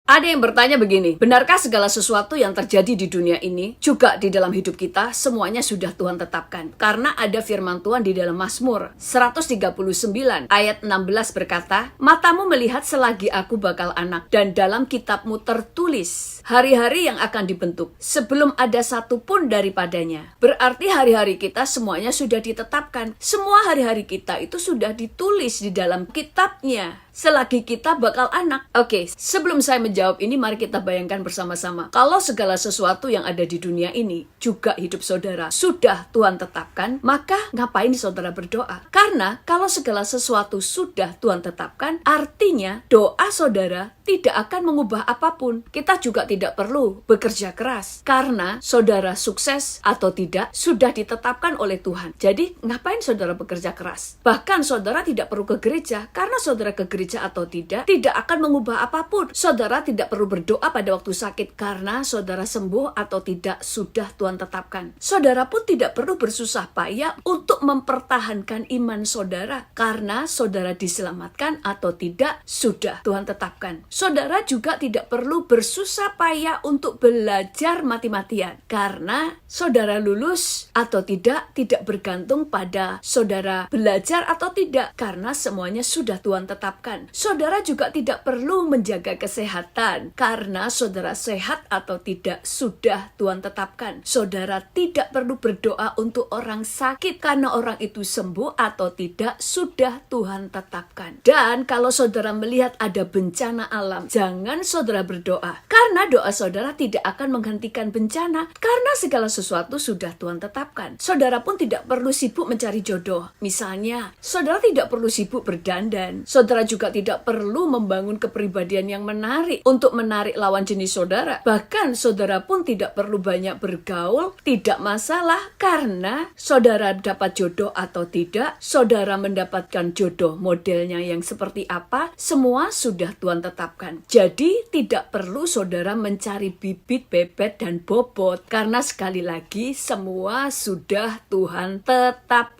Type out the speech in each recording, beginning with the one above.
Ada yang bertanya begini, benarkah segala sesuatu yang terjadi di dunia ini, juga di dalam hidup kita, semuanya sudah Tuhan tetapkan? Karena ada firman Tuhan di dalam Mazmur 139 ayat 16 berkata, "Matamu melihat selagi aku bakal anak, dan dalam kitabmu tertulis hari-hari yang akan dibentuk, sebelum ada satu pun daripadanya." Berarti hari-hari kita semuanya sudah ditetapkan. Semua hari-hari kita itu sudah ditulis di dalam kitabnya. Selagi kita bakal anak. Oke, sebelum saya menjawab ini, mari kita bayangkan bersama-sama. Kalau segala sesuatu yang ada di dunia ini, juga hidup saudara, sudah Tuhan tetapkan, maka ngapain saudara berdoa? Karena kalau segala sesuatu sudah Tuhan tetapkan, artinya doa saudara tidak akan mengubah apapun. Kita juga tidak perlu bekerja keras. Karena saudara sukses atau tidak, sudah ditetapkan oleh Tuhan. Jadi, ngapain saudara bekerja keras? Bahkan saudara tidak perlu ke gereja, karena saudara ke gereja atau tidak akan mengubah apapun. Saudara tidak perlu berdoa pada waktu sakit karena saudara sembuh atau tidak sudah Tuhan tetapkan. Saudara pun tidak perlu bersusah payah untuk mempertahankan iman saudara karena saudara diselamatkan atau tidak sudah Tuhan tetapkan. Saudara juga tidak perlu bersusah payah untuk belajar mati-matian karena saudara lulus atau tidak bergantung pada saudara belajar atau tidak karena semuanya sudah Tuhan tetapkan. Saudara juga tidak perlu menjaga kesehatan karena saudara sehat atau tidak sudah Tuhan tetapkan. Saudara tidak perlu berdoa untuk orang sakit karena orang itu sembuh atau tidak sudah Tuhan tetapkan. Dan kalau saudara melihat ada bencana alam, jangan saudara berdoa karena doa saudara tidak akan menghentikan bencana karena segala sesuatu sudah Tuhan tetapkan. Saudara pun tidak perlu sibuk mencari jodoh. Misalnya, saudara tidak perlu sibuk berdandan. Saudara juga tidak perlu membangun kepribadian yang menarik untuk menarik lawan jenis saudara. Bahkan saudara pun tidak perlu banyak bergaul, tidak masalah karena saudara dapat jodoh atau tidak, saudara mendapatkan jodoh modelnya yang seperti apa, semua sudah Tuhan tetapkan. Jadi tidak perlu saudara mencari bibit, bebet, dan bobot karena sekali lagi semua sudah Tuhan tetapkan.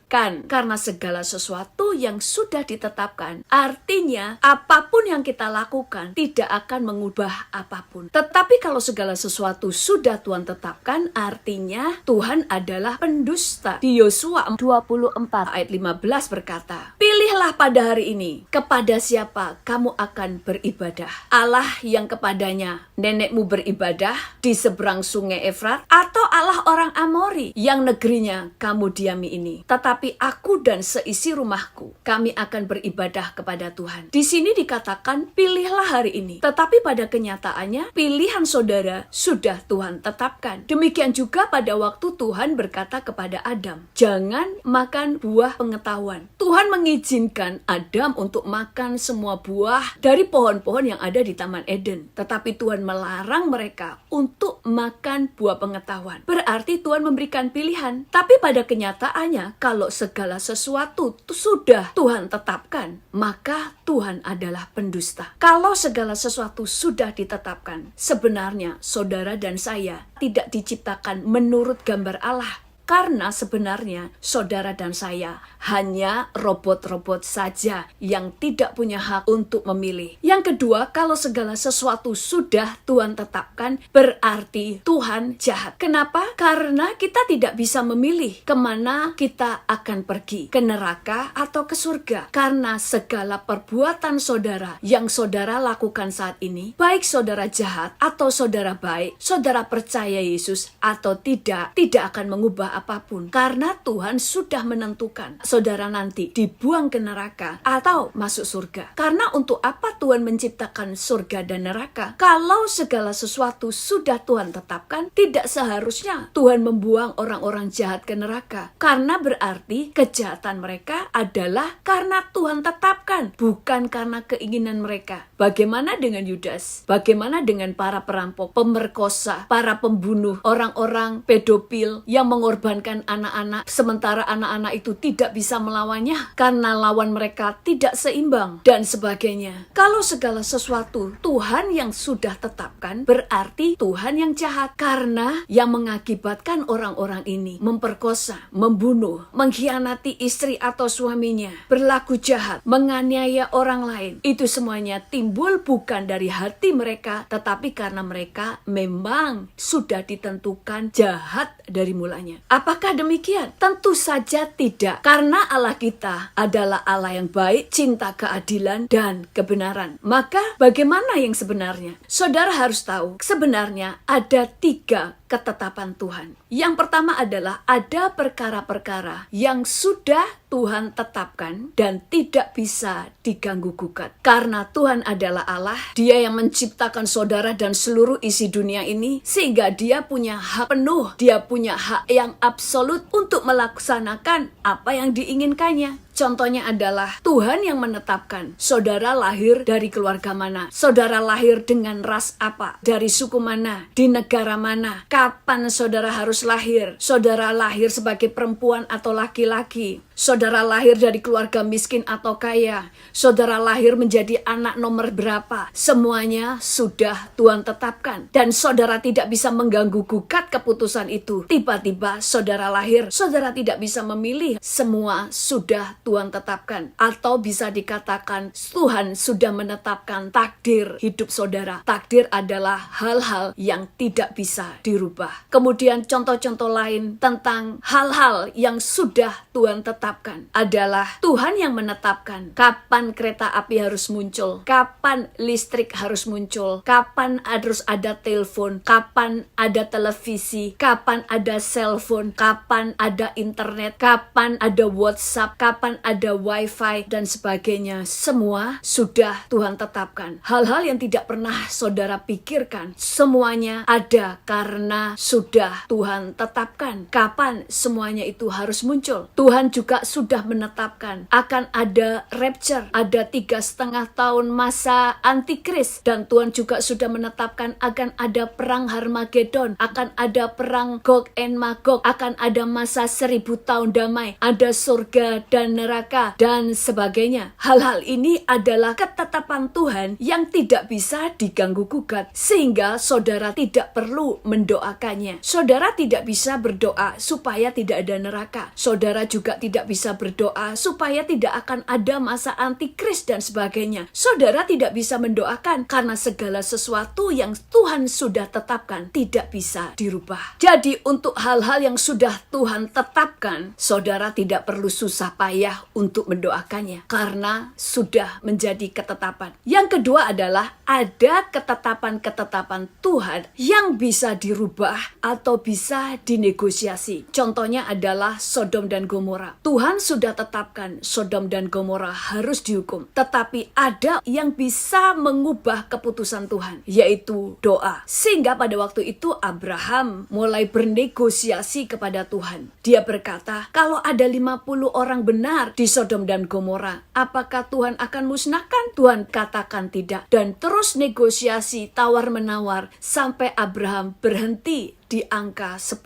Karena segala sesuatu yang sudah ditetapkan, artinya apapun yang kita lakukan tidak akan mengubah apapun. Tetapi kalau segala sesuatu sudah Tuhan tetapkan, artinya Tuhan adalah pendusta. Di Yosua 24 ayat 15 berkata, "Pilihlah pada hari ini kepada siapa kamu akan beribadah. Allah yang kepadanya nenekmu beribadah di seberang sungai Efrat, atau Allah orang Amori yang negerinya kamu diami ini. Tetapi aku dan seisi rumahku, kami akan beribadah kepada Tuhan." Di sini dikatakan pilihlah hari ini. Tetapi pada kenyataannya pilihan saudara sudah Tuhan tetapkan. Demikian juga pada waktu Tuhan berkata kepada Adam, "Jangan makan buah pengetahuan." Tuhan mengizinkan Adam untuk makan semua buah dari pohon-pohon yang ada di Taman Eden. Tetapi Tuhan melarang mereka untuk makan buah pengetahuan. Berarti Tuhan memberikan pilihan. Tapi pada kenyataannya kalau segala sesuatu sudah Tuhan tetapkan, maka Tuhan adalah pendusta. Kalau segala sesuatu sudah ditetapkan, sebenarnya saudara dan saya tidak diciptakan menurut gambar Allah. Karena sebenarnya saudara dan saya hanya robot-robot saja yang tidak punya hak untuk memilih. Yang kedua, kalau segala sesuatu sudah Tuhan tetapkan, berarti Tuhan jahat. Kenapa? Karena kita tidak bisa memilih kemana kita akan pergi, ke neraka atau ke surga. Karena segala perbuatan saudara yang saudara lakukan saat ini, baik saudara jahat atau saudara baik, saudara percaya Yesus atau tidak akan mengubah apapun karena Tuhan sudah menentukan saudara nanti dibuang ke neraka atau masuk surga. Karena untuk apa Tuhan menciptakan surga dan neraka? Kalau segala sesuatu sudah Tuhan tetapkan, tidak seharusnya Tuhan membuang orang-orang jahat ke neraka. Karena berarti kejahatan mereka adalah karena Tuhan tetapkan, bukan karena keinginan mereka. Bagaimana dengan Yudas? Bagaimana dengan para perampok, pemerkosa, para pembunuh, orang-orang pedofil yang mengorbankan anak-anak, sementara anak-anak itu tidak bisa melawannya karena lawan mereka tidak seimbang dan sebagainya. Kalau segala sesuatu Tuhan yang sudah tetapkan, berarti Tuhan yang jahat karena yang mengakibatkan orang-orang ini memperkosa, membunuh, mengkhianati istri atau suaminya, berlaku jahat, menganiaya orang lain, itu semuanya timbul timbul bukan dari hati mereka, tetapi karena mereka memang sudah ditentukan jahat dari mulanya. Apakah demikian? Tentu saja tidak, karena Allah kita adalah Allah yang baik, cinta keadilan dan kebenaran. Maka bagaimana yang sebenarnya? Saudara harus tahu, sebenarnya ada 3 ketetapan Tuhan. Yang pertama adalah ada perkara-perkara yang sudah Tuhan tetapkan dan tidak bisa diganggu gugat. Karena Tuhan adalah Allah, Dia yang menciptakan saudara dan seluruh isi dunia ini, sehingga Dia punya hak penuh, Dia punya hak yang absolut untuk melaksanakan apa yang diinginkannya. Contohnya adalah Tuhan yang menetapkan saudara lahir dari keluarga mana, saudara lahir dengan ras apa, dari suku mana, di negara mana, kapan saudara harus lahir, saudara lahir sebagai perempuan atau laki-laki, saudara lahir dari keluarga miskin atau kaya, saudara lahir menjadi anak nomor berapa, semuanya sudah Tuhan tetapkan. Dan saudara tidak bisa mengganggu gugat keputusan itu. Tiba-tiba saudara lahir, saudara tidak bisa memilih, semua sudah Tuhan tetapkan. Atau bisa dikatakan Tuhan sudah menetapkan takdir hidup saudara. Takdir adalah hal-hal yang tidak bisa dirubah. Kemudian contoh-contoh lain tentang hal-hal yang sudah Tuhan tetapkan adalah Tuhan yang menetapkan kapan kereta api harus muncul, kapan listrik harus muncul, kapan harus ada telepon, kapan ada televisi, kapan ada cellphone, kapan ada internet, kapan ada WhatsApp, kapan ada wifi dan sebagainya. Semua sudah Tuhan tetapkan. Hal-hal yang tidak pernah saudara pikirkan, semuanya ada karena sudah Tuhan tetapkan kapan semuanya itu harus muncul. Tuhan juga sudah menetapkan akan ada rapture, ada 3,5 tahun masa antikris, dan Tuhan juga sudah menetapkan akan ada perang Harmagedon, akan ada perang Gog and Magog, akan ada masa 1000 tahun damai, ada surga dan neraka dan sebagainya. Hal-hal ini adalah ketetapan Tuhan yang tidak bisa diganggu gugat, sehingga saudara tidak perlu mendoakannya. Saudara tidak bisa berdoa supaya tidak ada neraka. Saudara juga tidak bisa berdoa supaya tidak akan ada masa antikris dan sebagainya. Saudara tidak bisa mendoakan karena segala sesuatu yang Tuhan sudah tetapkan tidak bisa dirubah. Jadi untuk hal-hal yang sudah Tuhan tetapkan, saudara tidak perlu susah payah untuk mendoakannya karena sudah menjadi ketetapan. Yang kedua adalah ada ketetapan-ketetapan Tuhan yang bisa dirubah atau bisa dinegosiasi. Contohnya adalah Sodom dan Gomora. Tuhan sudah tetapkan Sodom dan Gomora harus dihukum. Tetapi ada yang bisa mengubah keputusan Tuhan, yaitu doa. Sehingga pada waktu itu Abraham mulai bernegosiasi kepada Tuhan. Dia berkata, kalau ada 50 orang benar di Sodom dan Gomora, apakah Tuhan akan musnahkan? Tuhan katakan tidak. Dan terus negosiasi tawar-menawar sampai Abraham berhenti di angka 10.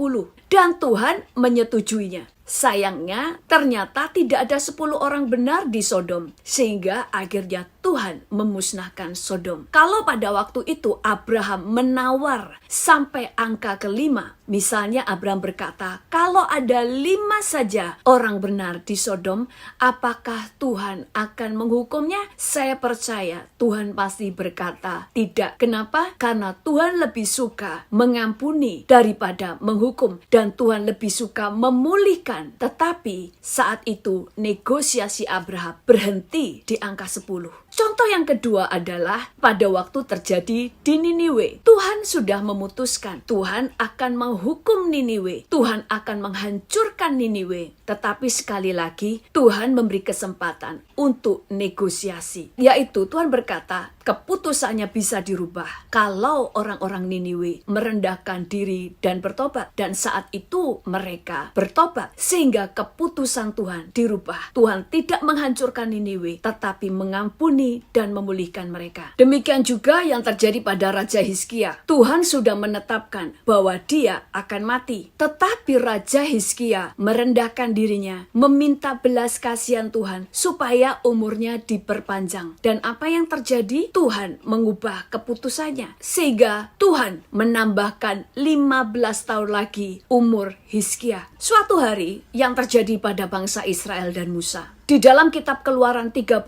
Dan Tuhan menyetujuinya. Sayangnya ternyata tidak ada 10 orang benar di Sodom, sehingga akhirnya Tuhan memusnahkan Sodom. Kalau pada waktu itu Abraham menawar sampai angka ke-5, misalnya Abraham berkata, kalau ada 5 saja orang benar di Sodom, apakah Tuhan akan menghukumnya? Saya percaya Tuhan pasti berkata tidak. Kenapa? Karena Tuhan lebih suka mengampuni daripada menghukum, dan Tuhan lebih suka memulihkan. Tetapi saat itu negosiasi Abraham berhenti di angka 10. Contoh yang kedua adalah pada waktu terjadi di Niniwe. Tuhan sudah memutuskan Tuhan akan menghukum Niniwe. Tuhan akan menghancurkan Niniwe. Tetapi sekali lagi Tuhan memberi kesempatan untuk negosiasi. Yaitu Tuhan berkata keputusannya bisa dirubah kalau orang-orang Niniwe merendahkan diri dan bertobat. Dan saat itu mereka bertobat. Sehingga keputusan Tuhan dirubah. Tuhan tidak menghancurkan Niniwe, tetapi mengampuni dan memulihkan mereka. Demikian juga yang terjadi pada Raja Hizkia. Tuhan sudah menetapkan bahwa dia akan mati. Tetapi Raja Hizkia merendahkan dirinya, meminta belas kasihan Tuhan supaya umurnya diperpanjang. Dan apa yang terjadi? Tuhan mengubah keputusannya. Sehingga Tuhan menambahkan 15 tahun lagi umur Hizkia. Suatu hari yang terjadi pada bangsa Israel dan Musa. Di dalam kitab Keluaran 32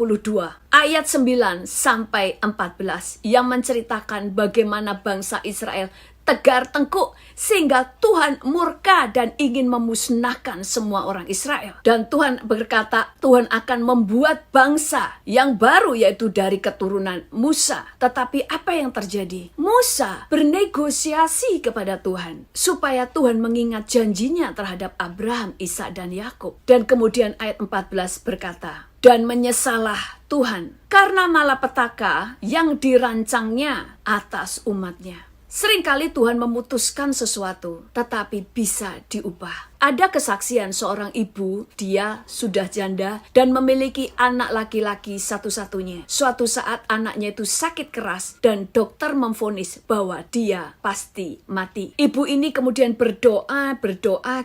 ayat 9 sampai 14 yang menceritakan bagaimana bangsa Israel tegar tengkuk sehingga Tuhan murka dan ingin memusnahkan semua orang Israel. Dan Tuhan berkata, Tuhan akan membuat bangsa yang baru, yaitu dari keturunan Musa. Tetapi apa yang terjadi? Musa bernegosiasi kepada Tuhan supaya Tuhan mengingat janjinya terhadap Abraham, Ishak dan Yakub. Dan kemudian ayat 14 berkata, dan menyesalah Tuhan karena malapetaka yang dirancangnya atas umatnya. Seringkali Tuhan memutuskan sesuatu, tetapi bisa diubah. Ada kesaksian seorang ibu, dia sudah janda dan memiliki anak laki-laki satu-satunya. Suatu saat anaknya itu sakit keras dan dokter memvonis bahwa dia pasti mati. Ibu ini kemudian berdoa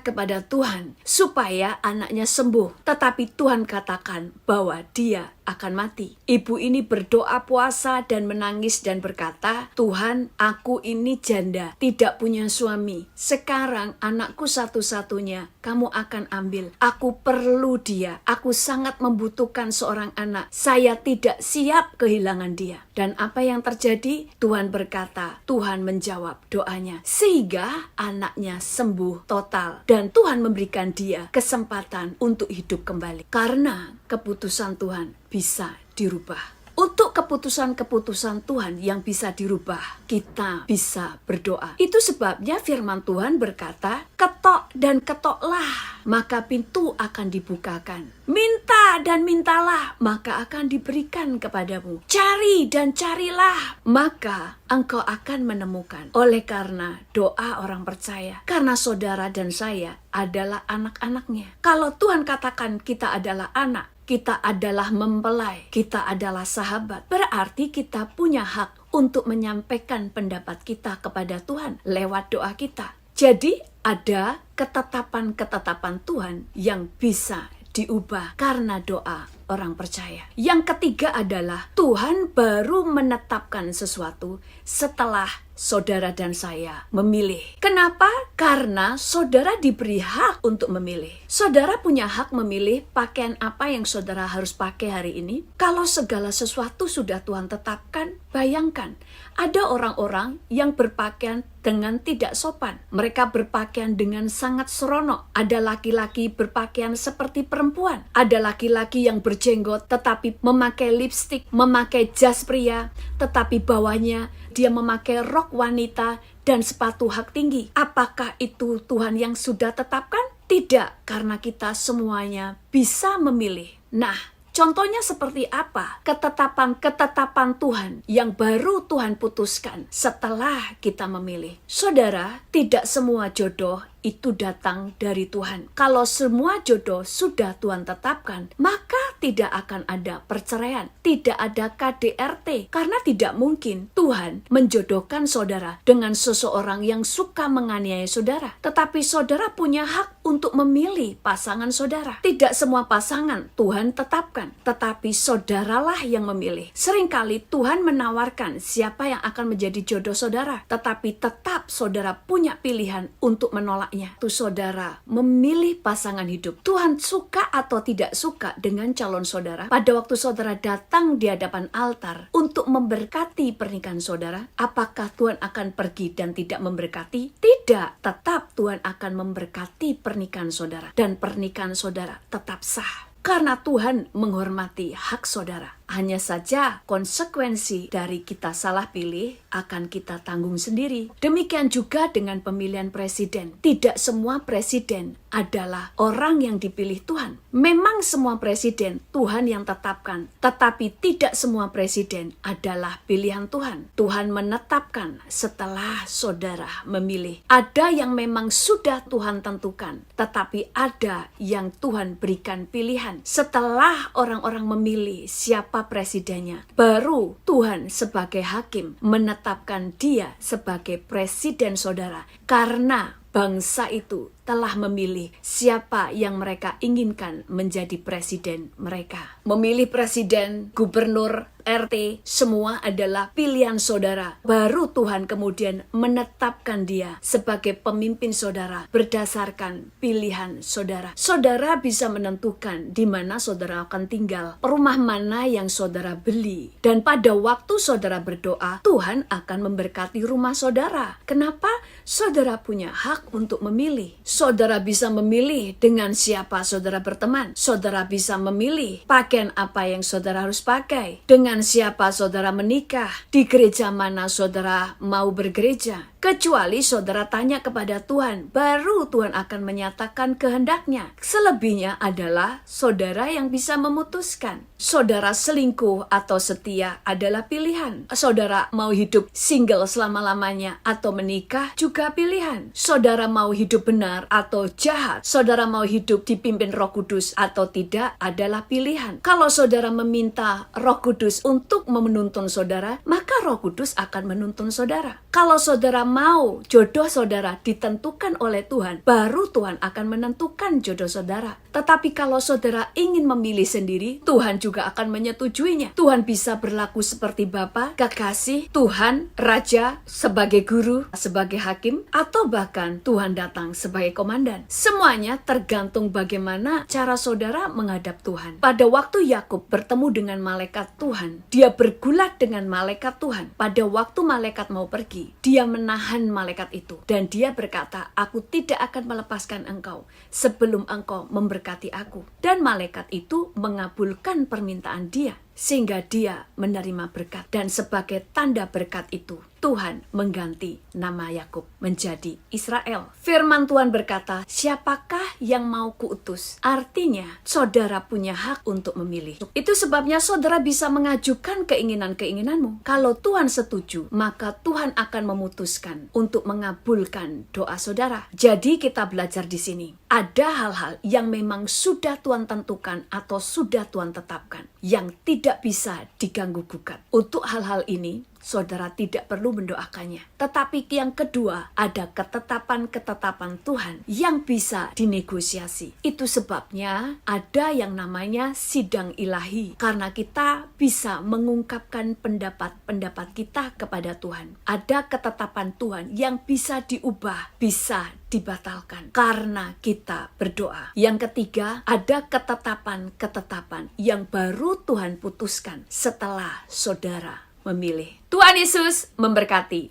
kepada Tuhan supaya anaknya sembuh. Tetapi Tuhan katakan bahwa dia akan mati. Ibu ini berdoa puasa dan menangis dan berkata, Tuhan, aku ini janda, tidak punya suami. Sekarang anakku satu-satunya kamu akan ambil. Aku perlu dia. Aku sangat membutuhkan seorang anak. Saya tidak siap kehilangan dia. Dan apa yang terjadi? Tuhan berkata, Tuhan menjawab doanya. Sehingga anaknya sembuh total. Dan Tuhan memberikan dia kesempatan untuk hidup kembali. Karena keputusan Tuhan bisa dirubah. Untuk keputusan-keputusan Tuhan yang bisa dirubah, kita bisa berdoa. Itu sebabnya firman Tuhan berkata, ketok dan ketoklah, maka pintu akan dibukakan. Minta dan mintalah, maka akan diberikan kepadamu. Cari dan carilah, maka engkau akan menemukan. Oleh karena doa orang percaya, karena saudara dan saya adalah anak-anaknya. Kalau Tuhan katakan kita adalah anak, kita adalah mempelai, kita adalah sahabat. Berarti kita punya hak untuk menyampaikan pendapat kita kepada Tuhan lewat doa kita. Jadi ada ketetapan-ketetapan Tuhan yang bisa diubah karena doa orang percaya. Yang ketiga adalah Tuhan baru menetapkan sesuatu setelah saudara dan saya memilih. Kenapa? Karena saudara diberi hak untuk memilih. Saudara punya hak memilih pakaian apa yang saudara harus pakai hari ini. Kalau segala sesuatu sudah Tuhan tetapkan, bayangkan ada orang-orang yang berpakaian dengan tidak sopan. Mereka berpakaian dengan sangat seronok. Ada laki-laki berpakaian seperti perempuan. Ada laki-laki yang berjenggot tetapi memakai lipstik, memakai jas pria, tetapi bawahnya dia memakai rok wanita dan sepatu hak tinggi. Apakah itu Tuhan yang sudah tetapkan? Tidak, karena kita semuanya bisa memilih. Nah, contohnya seperti apa? Ketetapan-ketetapan Tuhan yang baru Tuhan putuskan setelah kita memilih. Saudara, tidak semua jodoh itu datang dari Tuhan. Kalau semua jodoh sudah Tuhan tetapkan, maka tidak akan ada perceraian, tidak ada KDRT, karena tidak mungkin Tuhan menjodohkan saudara dengan seseorang yang suka menganiaya saudara. Tetapi saudara punya hak untuk memilih pasangan saudara. Tidak semua pasangan Tuhan tetapkan, tetapi saudaralah yang memilih. Seringkali Tuhan menawarkan siapa yang akan menjadi jodoh saudara, tetapi tetap saudara punya pilihan untuk menolaknya. Itu saudara memilih pasangan hidup. Tuhan suka atau tidak suka dengan calon saudara. Pada waktu saudara datang di hadapan altar untuk memberkati pernikahan saudara, apakah Tuhan akan pergi dan tidak memberkati? Tidak, tetap Tuhan akan memberkati pernikahan saudara. Dan pernikahan saudara tetap sah. Karena Tuhan menghormati hak saudara. Hanya saja konsekuensi dari kita salah pilih akan kita tanggung sendiri. Demikian juga dengan pemilihan presiden. Tidak semua presiden adalah orang yang dipilih Tuhan. Memang semua presiden Tuhan yang tetapkan. Tetapi tidak semua presiden adalah pilihan Tuhan. Tuhan menetapkan setelah saudara memilih. Ada yang memang sudah Tuhan tentukan. Tetapi ada yang Tuhan berikan pilihan. Setelah orang-orang memilih siapa presidennya, baru Tuhan sebagai hakim menetapkan dia sebagai presiden saudara, karena bangsa itu telah memilih siapa yang mereka inginkan menjadi presiden mereka. Memilih presiden, gubernur, RT, semua adalah pilihan saudara. Baru Tuhan kemudian menetapkan dia sebagai pemimpin saudara berdasarkan pilihan saudara. Saudara bisa menentukan di mana saudara akan tinggal, rumah mana yang saudara beli. Dan pada waktu saudara berdoa, Tuhan akan memberkati rumah saudara. Kenapa? Saudara punya hak untuk memilih. Saudara bisa memilih dengan siapa saudara berteman. Saudara bisa memilih pakaian apa yang saudara harus pakai. Dengan siapa saudara menikah, di gereja mana saudara mau bergereja. Kecuali saudara tanya kepada Tuhan, baru Tuhan akan menyatakan kehendaknya. Selebihnya adalah saudara yang bisa memutuskan. Saudara selingkuh atau setia adalah pilihan. Saudara mau hidup single selama-lamanya atau menikah juga pilihan. Saudara mau hidup benar atau jahat. Saudara mau hidup dipimpin Roh Kudus atau tidak adalah pilihan. Kalau saudara meminta Roh Kudus untuk menuntun saudara, maka Roh Kudus akan menuntun saudara. Kalau saudara mau jodoh saudara ditentukan oleh Tuhan, baru Tuhan akan menentukan jodoh saudara. Tetapi kalau saudara ingin memilih sendiri, Tuhan juga akan menyetujuinya. Tuhan bisa berlaku seperti Bapa, kekasih, Tuhan, Raja, sebagai guru, sebagai hakim, atau bahkan Tuhan datang sebagai komandan. Semuanya tergantung bagaimana cara saudara menghadap Tuhan. Pada waktu Yakub bertemu dengan malaikat Tuhan, dia bergulat dengan malaikat Tuhan. Pada waktu malaikat mau pergi, dia menahan malaikat itu. Dan dia berkata, aku tidak akan melepaskan engkau sebelum engkau memberkati aku. Dan malaikat itu mengabulkan permintaan dia, sehingga dia menerima berkat. Dan sebagai tanda berkat itu, Tuhan mengganti nama Yakub menjadi Israel. Firman Tuhan berkata, siapakah yang mau kuutus? Artinya, saudara punya hak untuk memilih. Itu sebabnya saudara bisa mengajukan keinginan-keinginanmu. Kalau Tuhan setuju, maka Tuhan akan memutuskan untuk mengabulkan doa saudara. Jadi kita belajar di sini. Ada hal-hal yang memang sudah Tuhan tentukan atau sudah Tuhan tetapkan, yang tidak bisa diganggu-gugat. Untuk hal-hal ini, saudara tidak perlu mendoakannya. Tetapi yang kedua, ada ketetapan-ketetapan Tuhan yang bisa dinegosiasi. Itu sebabnya ada yang namanya sidang ilahi. Karena kita bisa mengungkapkan pendapat-pendapat kita kepada Tuhan. Ada ketetapan Tuhan yang bisa diubah, bisa dibatalkan karena kita berdoa. Yang ketiga, ada ketetapan-ketetapan yang baru Tuhan putuskan setelah saudara memilih. Tuhan Yesus memberkati.